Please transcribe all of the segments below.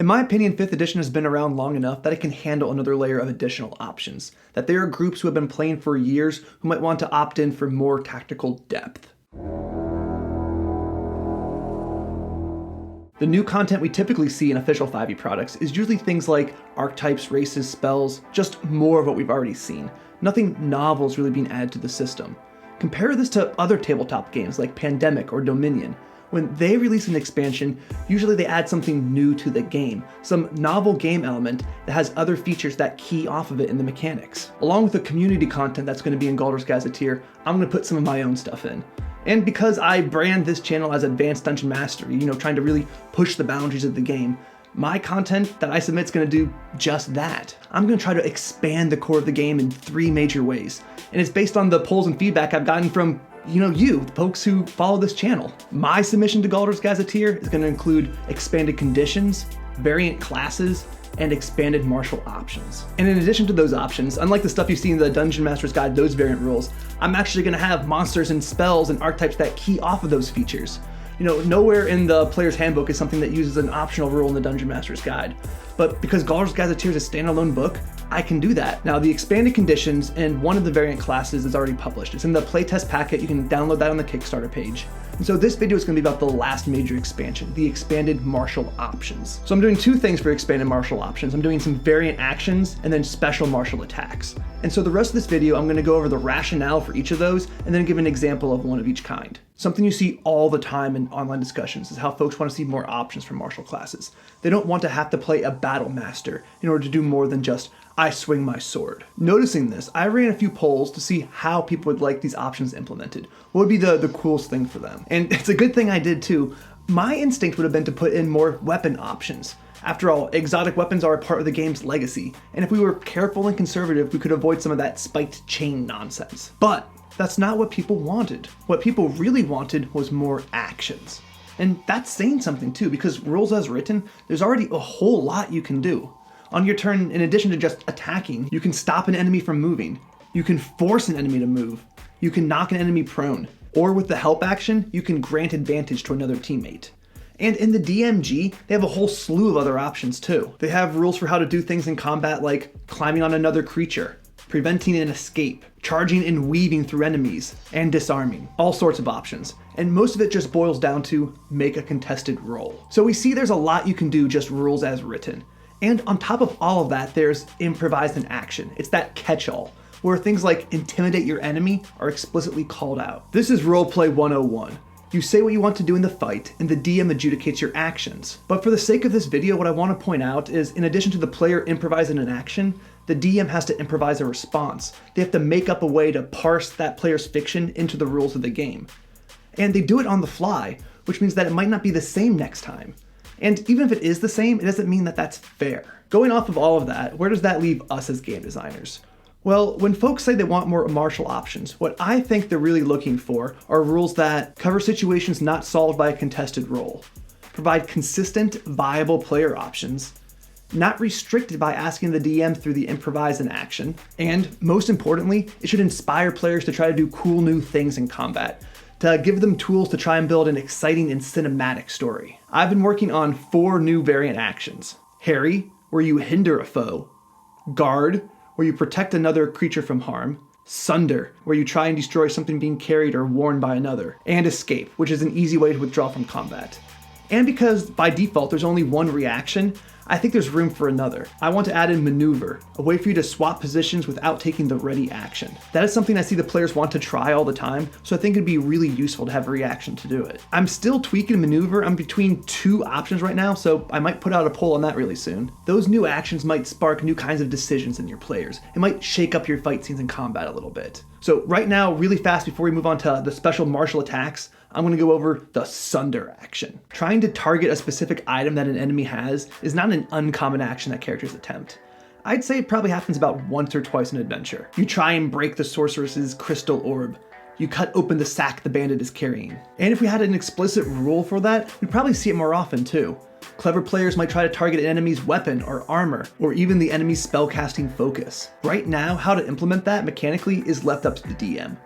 In my opinion, 5th edition has been around long enough that it can handle another layer of additional options, that there are groups who have been playing for years who might want to opt in for more tactical depth. The new content we typically see in official 5e products is usually things like archetypes, races, spells, just more of what we've already seen. Nothing novel is really being added to the system. Compare this to other tabletop games like Pandemic or Dominion. When they release an expansion, usually they add something new to the game, some novel game element that has other features that key off of it in the mechanics. Along with the community content that's going to be in Galder's Gazetteer, I'm going to put some of my own stuff in. And because I brand this channel as Advanced Dungeon Mastery, trying to really push the boundaries of the game, my content that I submit is going to do just that. I'm going to try to expand the core of the game in 3 major ways. And it's based on the polls and feedback I've gotten from you, the folks who follow this channel. My submission to Galder's Gazetteer is going to include expanded conditions, variant classes, and expanded martial options. And in addition to those options, unlike the stuff you see in the Dungeon Master's Guide, those variant rules, I'm actually going to have monsters and spells and archetypes that key off of those features. Nowhere in the player's handbook is something that uses an optional rule in the Dungeon Master's Guide. But because Galder's Gazetteer is a standalone book, I can do that. Now, the expanded conditions and one of the variant classes is already published. It's in the playtest packet. You can download that on the Kickstarter page. And so this video is going to be about the last major expansion, the expanded martial options. So I'm doing 2 things for expanded martial options. I'm doing some variant actions and then special martial attacks. And so the rest of this video, I'm going to go over the rationale for each of those and then give an example of one of each kind. Something you see all the time in online discussions is how folks want to see more options for martial classes. They don't want to have to play a battle master in order to do more than just, I swing my sword. Noticing this, I ran a few polls to see how people would like these options implemented. What would be the coolest thing for them? And it's a good thing I did too. My instinct would have been to put in more weapon options. After all, exotic weapons are a part of the game's legacy, and if we were careful and conservative, we could avoid some of that spiked chain nonsense. But that's not what people wanted. What people really wanted was more actions. And that's saying something too, because rules as written, there's already a whole lot you can do. On your turn, in addition to just attacking, you can stop an enemy from moving. You can force an enemy to move. You can knock an enemy prone. Or with the help action, you can grant advantage to another teammate. And in the DMG, they have a whole slew of other options too. They have rules for how to do things in combat like climbing on another creature, preventing an escape, charging and weaving through enemies, and disarming. All sorts of options. And most of it just boils down to make a contested roll. So we see there's a lot you can do just rules as written. And on top of all of that, there's improvised in action. It's that catch-all, where things like intimidate your enemy are explicitly called out. This is Roleplay 101. You say what you want to do in the fight, and the DM adjudicates your actions. But for the sake of this video, what I want to point out is, in addition to the player improvising an action, the DM has to improvise a response. They have to make up a way to parse that player's fiction into the rules of the game. And they do it on the fly, which means that it might not be the same next time. And even if it is the same, it doesn't mean that that's fair. Going off of all of that, where does that leave us as game designers? Well, when folks say they want more martial options, what I think they're really looking for are rules that cover situations not solved by a contested roll, provide consistent, viable player options, not restricted by asking the DM through the improvise in action, and most importantly, it should inspire players to try to do cool new things in combat, to give them tools to try and build an exciting and cinematic story. I've been working on 4 new variant actions. Harry, where you hinder a foe. Guard, where you protect another creature from harm. Sunder, where you try and destroy something being carried or worn by another. And Escape, which is an easy way to withdraw from combat. And because by default there's only one reaction, I think there's room for another. I want to add in Maneuver, a way for you to swap positions without taking the ready action. That is something I see the players want to try all the time, so I think it'd be really useful to have a reaction to do it. I'm still tweaking Maneuver. I'm between 2 options right now, so I might put out a poll on that really soon. Those new actions might spark new kinds of decisions in your players. It might shake up your fight scenes in combat a little bit. So right now, really fast before we move on to the special martial attacks, I'm going to go over the Sunder action. Trying to target a specific item that an enemy has is not an uncommon action that characters attempt. I'd say it probably happens about once or twice in adventure. You try and break the sorceress's crystal orb. You cut open the sack the bandit is carrying. And if we had an explicit rule for that, we'd probably see it more often too. Clever players might try to target an enemy's weapon or armor, or even the enemy's spellcasting focus. Right now, how to implement that mechanically is left up to the DM.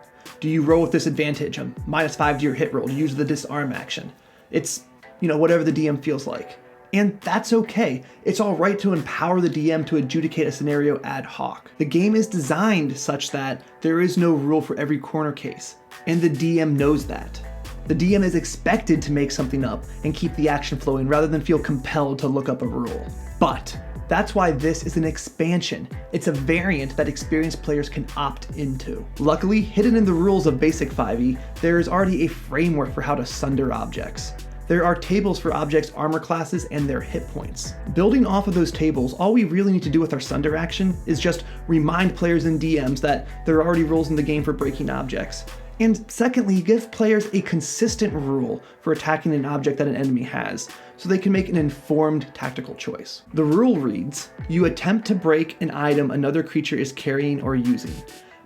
Do you roll with disadvantage, a -5 to your hit roll to use the disarm action? It's, whatever the DM feels like. And that's okay. It's alright to empower the DM to adjudicate a scenario ad hoc. The game is designed such that there is no rule for every corner case, and the DM knows that. The DM is expected to make something up and keep the action flowing rather than feel compelled to look up a rule. But that's why this is an expansion. It's a variant that experienced players can opt into. Luckily, hidden in the rules of basic 5e, there is already a framework for how to sunder objects. There are tables for objects' armor classes and their hit points. Building off of those tables, all we really need to do with our sunder action is just remind players and DMs that there are already rules in the game for breaking objects. And secondly, give players a consistent rule for attacking an object that an enemy has, so they can make an informed tactical choice. The rule reads, you attempt to break an item another creature is carrying or using.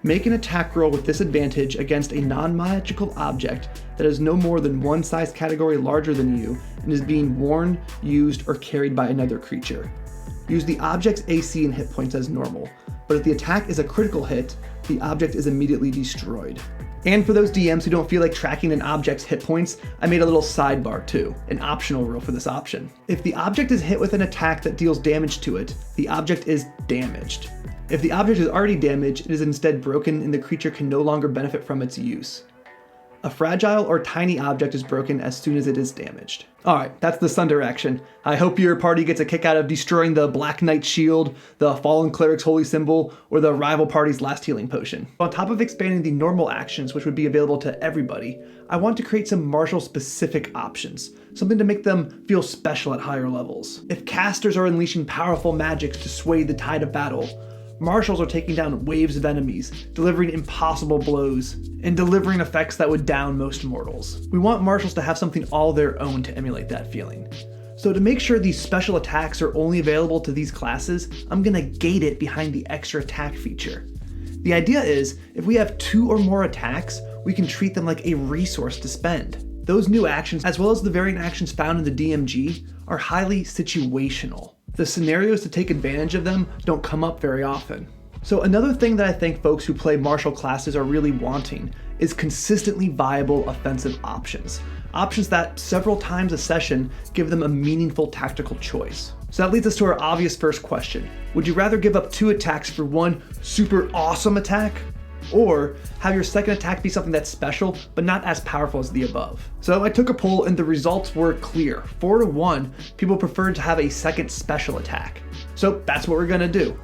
Make an attack roll with disadvantage against a non-magical object that is no more than one size category larger than you and is being worn, used, or carried by another creature. Use the object's AC and hit points as normal, but if the attack is a critical hit, the object is immediately destroyed. And for those DMs who don't feel like tracking an object's hit points, I made a little sidebar too, an optional rule for this option. If the object is hit with an attack that deals damage to it, the object is damaged. If the object is already damaged, it is instead broken and the creature can no longer benefit from its use. A fragile or tiny object is broken as soon as it is damaged. Alright, that's the Sunder action. I hope your party gets a kick out of destroying the Black Knight's shield, the Fallen Cleric's holy symbol, or the rival party's last healing potion. On top of expanding the normal actions, which would be available to everybody, I want to create some Marshall-specific options, something to make them feel special at higher levels. If casters are unleashing powerful magics to sway the tide of battle, Marshals are taking down waves of enemies, delivering impossible blows, and delivering effects that would down most mortals. We want Marshals to have something all their own to emulate that feeling. So to make sure these special attacks are only available to these classes, I'm gonna gate it behind the extra attack feature. The idea is, if we have 2 or more attacks, we can treat them like a resource to spend. Those new actions, as well as the variant actions found in the DMG, are highly situational. The scenarios to take advantage of them don't come up very often. So another thing that I think folks who play martial classes are really wanting is consistently viable offensive options. Options that several times a session give them a meaningful tactical choice. So that leads us to our obvious first question. Would you rather give up 2 attacks for one super awesome attack? Or have your second attack be something that's special, but not as powerful as the above? So I took a poll and the results were clear. 4-1, people preferred to have a second special attack. So that's what we're gonna do.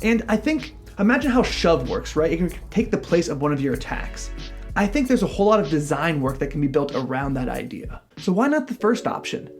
And I think, imagine how shove works, right? It can take the place of one of your attacks. I think there's a whole lot of design work that can be built around that idea. So why not the first option?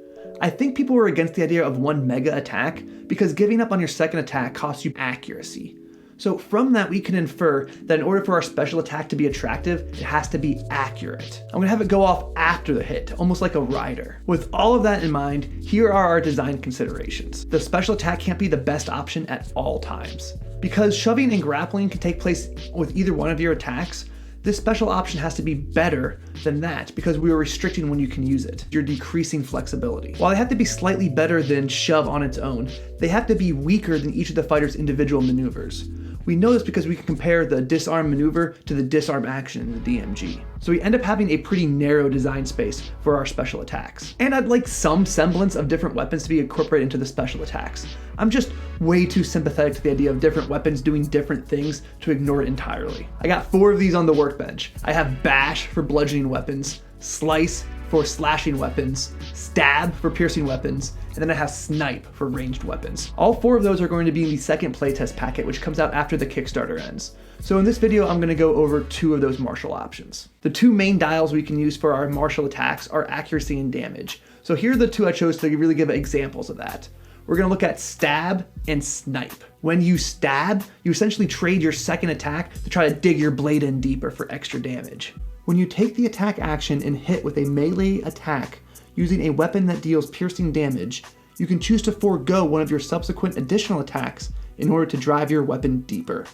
I think people were against the idea of one mega attack because giving up on your second attack costs you accuracy. So from that, we can infer that in order for our special attack to be attractive, it has to be accurate. I'm gonna have it go off after the hit, almost like a rider. With all of that in mind, here are our design considerations. The special attack can't be the best option at all times. Because shoving and grappling can take place with either one of your attacks, this special option has to be better than that because we are restricting when you can use it. You're decreasing flexibility. While they have to be slightly better than shove on its own, they have to be weaker than each of the fighter's individual maneuvers. We know this because we can compare the disarm maneuver to the disarm action in the DMG. So we end up having a pretty narrow design space for our special attacks. And I'd like some semblance of different weapons to be incorporated into the special attacks. I'm just way too sympathetic to the idea of different weapons doing different things to ignore it entirely. I got 4 of these on the workbench. I have bash for bludgeoning weapons, slice for slashing weapons, stab for piercing weapons, and then I have snipe for ranged weapons. All 4 of those are going to be in the second playtest packet, which comes out after the Kickstarter ends. So in this video, I'm gonna go over 2 of those martial options. The 2 main dials we can use for our martial attacks are accuracy and damage. So here are the 2 I chose to really give examples of that. We're gonna look at stab and snipe. When you stab, you essentially trade your second attack to try to dig your blade in deeper for extra damage. When you take the attack action and hit with a melee attack using a weapon that deals piercing damage, you can choose to forego one of your subsequent additional attacks in order to drive your weapon deeper.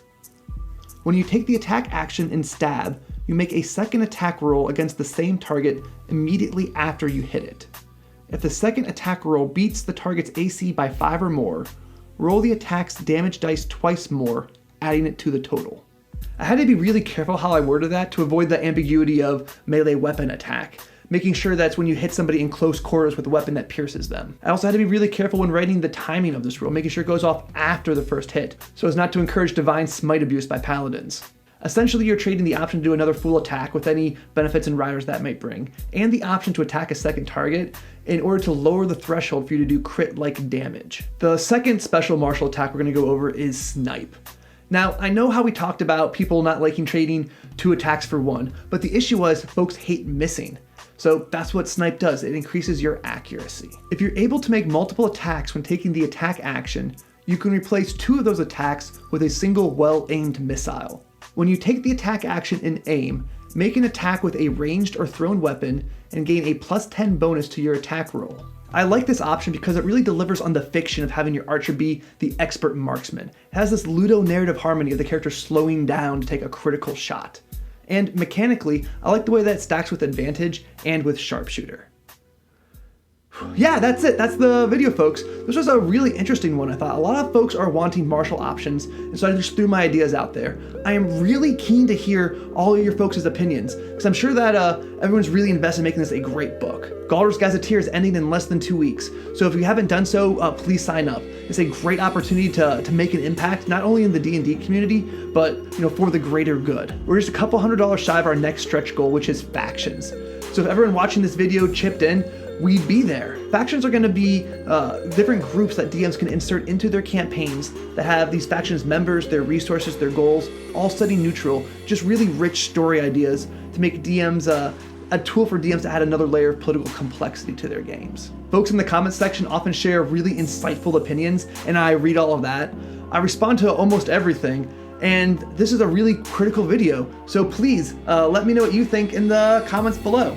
When you take the attack action and stab, you make a second attack roll against the same target immediately after you hit it. If the second attack roll beats the target's AC by 5 or more, roll the attack's damage dice twice more, adding it to the total. I had to be really careful how I worded that to avoid the ambiguity of melee weapon attack. making sure that's when you hit somebody in close quarters with a weapon that pierces them. I also had to be really careful when writing the timing of this rule, making sure it goes off after the first hit, so as not to encourage divine smite abuse by paladins. Essentially, you're trading the option to do another full attack with any benefits and riders that might bring, and the option to attack a second target in order to lower the threshold for you to do crit-like damage. The second special martial attack we're going to go over is Snipe. Now, I know how we talked about people not liking trading 2 attacks for 1, but the issue was folks hate missing. So that's what Snipe does, it increases your accuracy. If you're able to make multiple attacks when taking the attack action, you can replace 2 of those attacks with a single well-aimed missile. When you take the attack action and aim, make an attack with a ranged or thrown weapon and gain a +10 bonus to your attack roll. I like this option because it really delivers on the fiction of having your archer be the expert marksman. It has this ludo-narrative harmony of the character slowing down to take a critical shot. And mechanically, I like the way that it stacks with advantage and with sharpshooter. Yeah, that's it. That's the video, folks. This was a really interesting one, I thought. A lot of folks are wanting martial options, and so I just threw my ideas out there. I am really keen to hear all of your folks' opinions, because I'm sure that everyone's really invested in making this a great book. Galder's Gazetteer is ending in less than 2 weeks, so if you haven't done so, please sign up. It's a great opportunity to make an impact, not only in the D&D community, but for the greater good. We're just a couple $100 shy of our next stretch goal, which is factions. So if everyone watching this video chipped in, we'd be there. Factions are going to be different groups that DMs can insert into their campaigns that have these factions members, their resources, their goals, all setting neutral, just really rich story ideas to make DMs a tool for DMs to add another layer of political complexity to their games. Folks in the comments section often share really insightful opinions, and I read all of that. I respond to almost everything, and this is a really critical video, so please let me know what you think in the comments below.